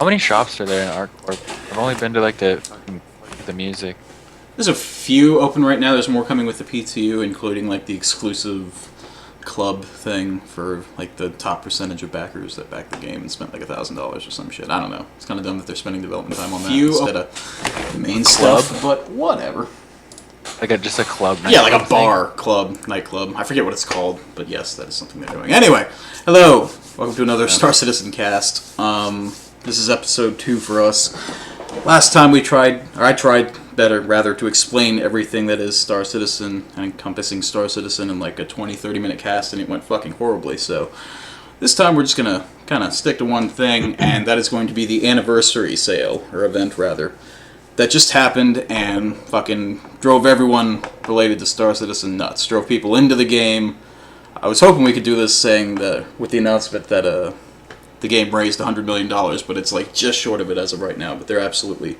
How many shops are there in ArtCorp? I've only been to like the music. There's a few open right now. There's more coming with the PTU, including like the exclusive club thing for like the top percentage of backers that backed the game and spent like $1,000 or some shit. I don't know. It's kind of dumb that they're spending development time on that instead of the main stuff, but whatever. Like just a club. Yeah, like a bar, club, nightclub. I forget what it's called, but yes, that is something they're doing. Anyway, hello. Welcome to another Star Citizen cast. This is episode 2 for us. Last time I tried rather, to explain everything that is Star Citizen and encompassing Star Citizen in like a 20-30 minute cast, and it went fucking horribly. So this time we're just gonna kind of stick to one thing, and that is going to be the anniversary sale, or event rather, that just happened and fucking drove everyone related to Star Citizen nuts. Drove people into the game. I was hoping we could do this saying that with the announcement that the game raised $100 million, but it's like just short of it as of right now. But they're absolutely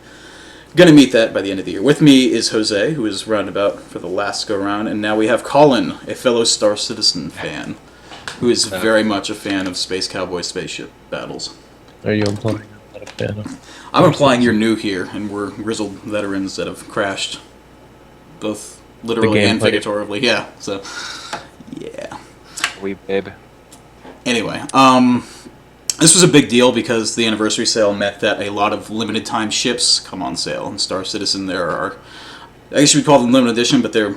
going to meet that by the end of the year. With me is Jose, who is roundabout for the last go-round, and now we have Colin, a fellow Star Citizen fan, who is very much a fan of Space Cowboy spaceship battles. Are you implying I'm not a fan of? I'm implying you're new here, and we're grizzled veterans that have crashed, both literally and figuratively. Yeah, so, yeah. We babe. Anyway, this was a big deal because the anniversary sale meant that a lot of limited time ships come on sale. In Star Citizen, there are, I guess you would call them limited edition, but they're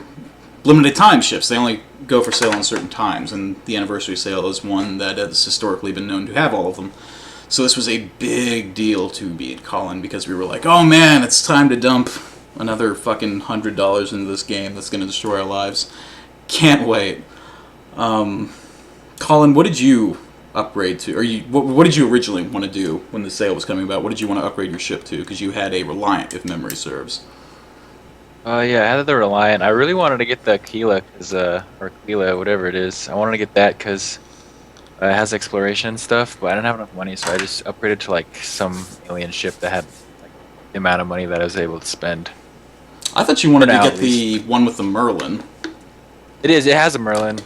limited time ships. They only go for sale on certain times, and the anniversary sale is one that has historically been known to have all of them. So this was a big deal to me and Colin because we were like, oh man, it's time to dump another fucking $100 into this game that's going to destroy our lives. Can't wait. Colin, what did you upgrade to? Or what did you originally want to do when the sale was coming about? What did you want to upgrade your ship to? Because you had a Reliant, if memory serves. Yeah, I had the Reliant. I really wanted to get the Aquila, or Aquila, whatever it is. I wanted to get that because it has exploration and stuff, but I didn't have enough money, so I just upgraded to like some alien ship that had like, the amount of money that I was able to spend. I thought you wanted to get the one with the Merlin. It is. It has a Merlin.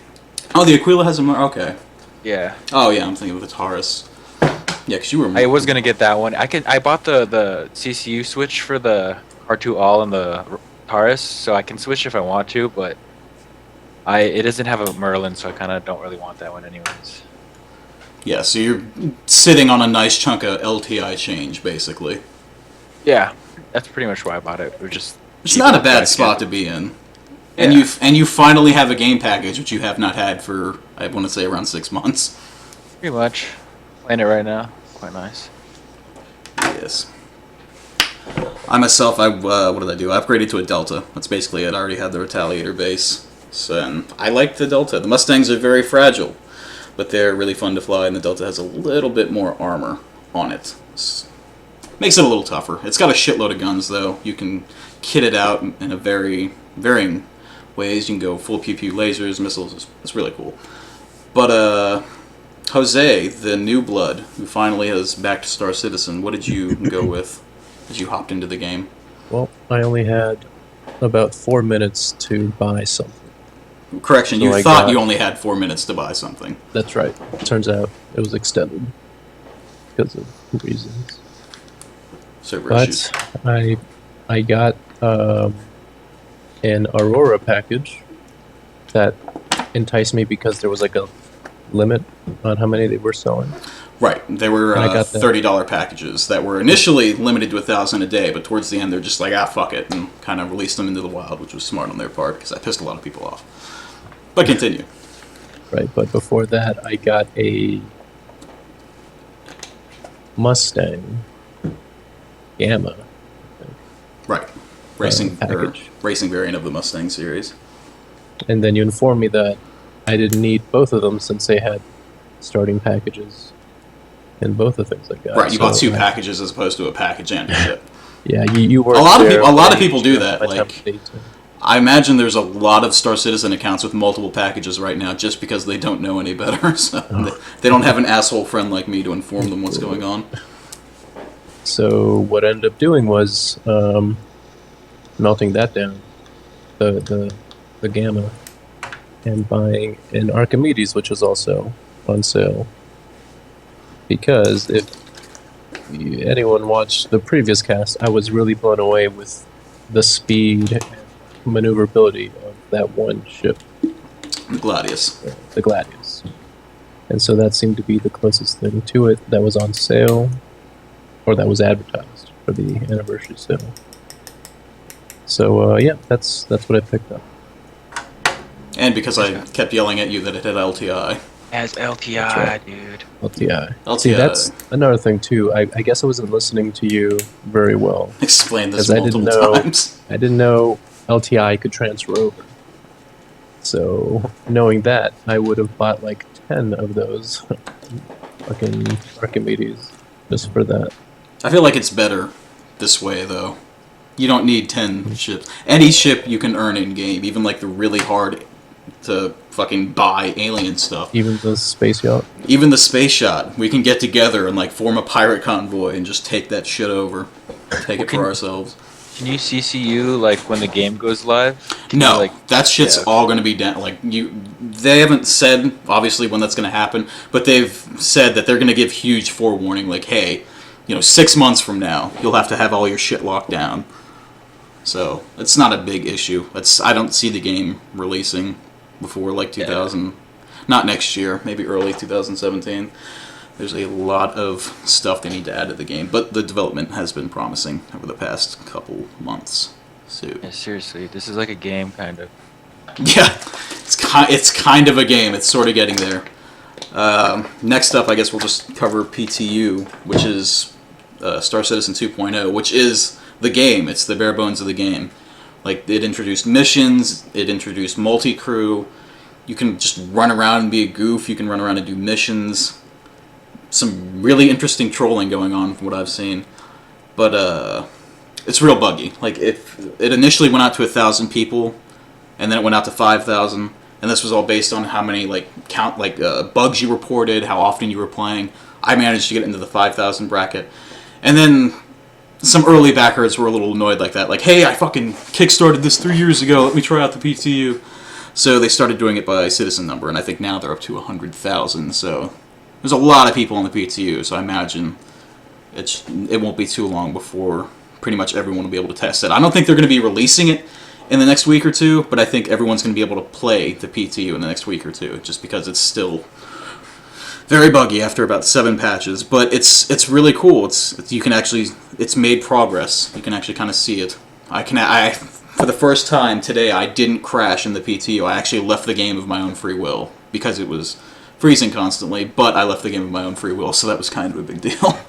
Oh, the Aquila has a Merlin. Okay. Yeah. Oh yeah, I'm thinking of the Taurus. Yeah, because you were. I was gonna get that one. I bought the CCU switch for the R2 All and the Taurus, so I can switch if I want to, but it doesn't have a Merlin, so I kind of don't really want that one anyways. Yeah, so you're sitting on a nice chunk of LTI change, basically. Yeah, that's pretty much why I bought it. It's not a bad spot to be in. Yeah. And you finally have a game package, which you have not had for, I want to say, around 6 months. Pretty much. Playing it right now. Quite nice. Yes. I myself, what did I do? I upgraded to a Delta. That's basically it. I already had the Retaliator base. So, and I like the Delta. The Mustangs are very fragile, but they're really fun to fly, and the Delta has a little bit more armor on it. Makes it a little tougher. It's got a shitload of guns, though. You can kit it out in a varying ways. You can go full pew-pew lasers, missiles. It's really cool. But, Jose, the new blood, who finally has backed Star Citizen, what did you go with as you hopped into the game? Well, I only had about 4 minutes to buy something. Correction, you thought you only had 4 minutes to buy something. That's right. Turns out it was extended because of reasons. Server issues. I got an Aurora package that enticed me because there was like a limit on how many they were selling. Right, they were $30 packages that were initially limited to 1,000 a day, but towards the end they're just like, fuck it, and kind of released them into the wild, which was smart on their part because I pissed a lot of people off. But continue. Right, but before that I got a Mustang Gamma. Right, racing variant of the Mustang series. And then you informed me that I didn't need both of them since they had starting packages in both the things I got. Right, you bought 2 packages as opposed to a package and a ship. Yeah, you were. A lot of people do that. Like, I imagine there's a lot of Star Citizen accounts with multiple packages right now just because they don't know any better. So they don't have an asshole friend like me to inform them what's going on. So what I ended up doing was melting that down, the Gamma, and buying an Archimedes, which was also on sale. Because if anyone watched the previous cast, I was really blown away with the speed and maneuverability of that one ship, The Gladius. the Gladius. And so that seemed to be the closest thing to it that was on sale, or that was advertised for the anniversary sale. So yeah, that's what I picked up. And because I kept yelling at you that it had LTI. As LTI, right. dude. LTI. LTI. See, that's another thing too. I guess I wasn't listening to you very well. Explained this 'Cause I didn't multiple know- times. I didn't know LTI could transfer over. So knowing that, I would have bought like 10 of those fucking Archimedes just for that. I feel like it's better this way, though. You don't need 10 ships. Any ship you can earn in-game, even like the really hard to fucking buy alien stuff. Even the space yacht. Even the space shot. We can get together and like form a pirate convoy and just take that shit over. Take it for ourselves. Can you CCU like when the game goes live? Can No, you, like, that shit's yeah. all going to be down. Like they haven't said obviously when that's going to happen, but they've said that they're going to give huge forewarning. Like, hey, 6 months from now, you'll have to have all your shit locked down. So it's not a big issue. I don't see the game releasing before like 2000, not next year, maybe early 2017. There's a lot of stuff they need to add to the game, but the development has been promising over the past couple months. So Yeah, seriously, this is like a game, kind of. yeah, it's kind of a game. It's sort of getting there. Next up, I guess we'll just cover PTU, which is Star Citizen 2.0, which is the game. It's the bare bones of the game. Like, it introduced missions, it introduced multi-crew. You can just run around and be a goof. You can run around and do missions. Some really interesting trolling going on from what I've seen. But it's real buggy. Like, it initially went out to 1,000 people, and then it went out to 5,000. And this was all based on how many bugs you reported, how often you were playing. I managed to get into the 5,000 bracket. And then some early backers were a little annoyed like that. Like, hey, I fucking kickstarted this 3 years ago. Let me try out the PTU. So they started doing it by citizen number, and I think now they're up to 100,000. So there's a lot of people on the PTU, so I imagine it won't be too long before pretty much everyone will be able to test it. I don't think they're going to be releasing it in the next week or two, but I think everyone's going to be able to play the PTU in the next week or two, just because it's still very buggy after about 7 patches. But it's really cool. It's made progress. You can actually kind of see it. For the first time today, I didn't crash in the PTU. I actually left the game of my own free will because it was freezing constantly, but I left the game of my own free will, so that was kind of a big deal.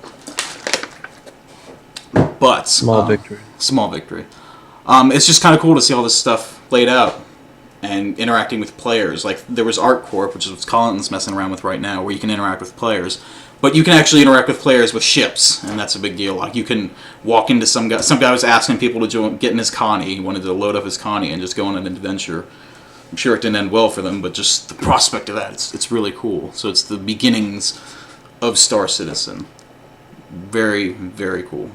But Small victory. Small victory. It's just kind of cool to see all this stuff laid out and interacting with players. Like, there was ArtCorp, which is what Colin's messing around with right now, where you can interact with players. But you can actually interact with players with ships, and that's a big deal. Like, you can walk into some guy was asking people to get in his Connie. He wanted to load up his Connie and just go on an adventure. I'm sure it didn't end well for them, but just the prospect of that, it's really cool. So it's the beginnings of Star Citizen. Very, very cool.